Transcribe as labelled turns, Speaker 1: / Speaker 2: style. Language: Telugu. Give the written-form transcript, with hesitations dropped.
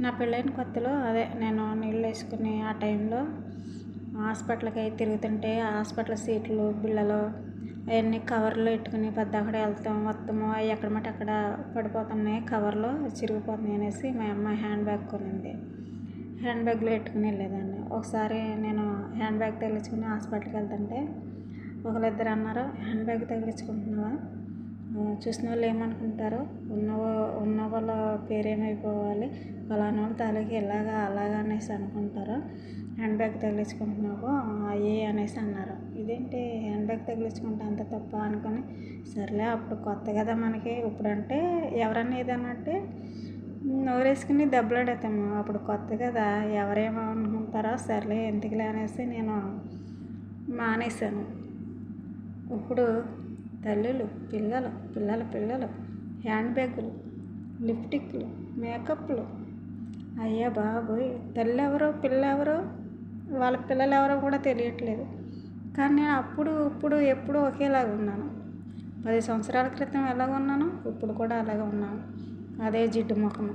Speaker 1: నా పెళ్ళైన కొత్తలో నేను నీళ్ళు వేసుకుని ఆ టైంలో హాస్పిటల్కి అయి తిరుగుతుంటే హాస్పిటల్ సీట్లు బిళ్ళలు అవన్నీ కవర్లో పెట్టుకుని అక్కడ వెళ్తాం వస్తాము అవి ఎక్కడమంటే అక్కడ పడిపోతున్నాయి కవర్లో చిరిగిపోతున్నాయి అనేసి మా అమ్మ హ్యాండ్ బ్యాగ్ కొనింది. హ్యాండ్ బ్యాగ్లో పెట్టుకుని వెళ్ళేదాన్ని. ఒకసారి నేను హ్యాండ్ బ్యాగ్ తగిలించుకుని హాస్పిటల్కి వెళ్తుంటే ఒకరిద్దరు అన్నారు, హ్యాండ్ బ్యాగ్ తగిలించుకుంటున్నావా, చూసిన వాళ్ళు ఏమనుకుంటారు, ఉన్న వాళ్ళ పేరేమైపోవాలి, ఫలానా వాళ్ళ తాలూకి ఇలాగా అలాగా అనేసి అనుకుంటారు, హ్యాండ్ బ్యాగ్ తగిలించుకుంటున్నావు అయ్యి అనేసి అన్నారు. ఇదేంటి హ్యాండ్ బ్యాగ్ తగిలించుకుంటే అంత తప్ప అనుకొని సర్లే అప్పుడు కొత్త కదా మనకి, ఇప్పుడంటే ఎవరన్నా ఏదన్నంటే నోరేసుకుని దెబ్బలాడతాము, అప్పుడు కొత్త కదా ఎవరేమో అనుకుంటారో సర్లే ఎందుకులే అనేసి నేను మానేశాను. ఇప్పుడు తల్లులు పిల్లలు హ్యాండ్ బ్యాగులు, లిప్టిక్లు, మేకప్లు, అయ్యా బాబోయ్, తల్లి ఎవరో పిల్ల ఎవరో వాళ్ళ పిల్లలు ఎవరో కూడా తెలియట్లేదు. కానీ నేను ఇప్పుడు ఎప్పుడు ఒకేలాగా ఉన్నాను. 10 సంవత్సరాల క్రితం ఎలాగ ఉన్నానో ఇప్పుడు కూడా అలాగే ఉన్నాను. అదే జిడ్డు ముఖము.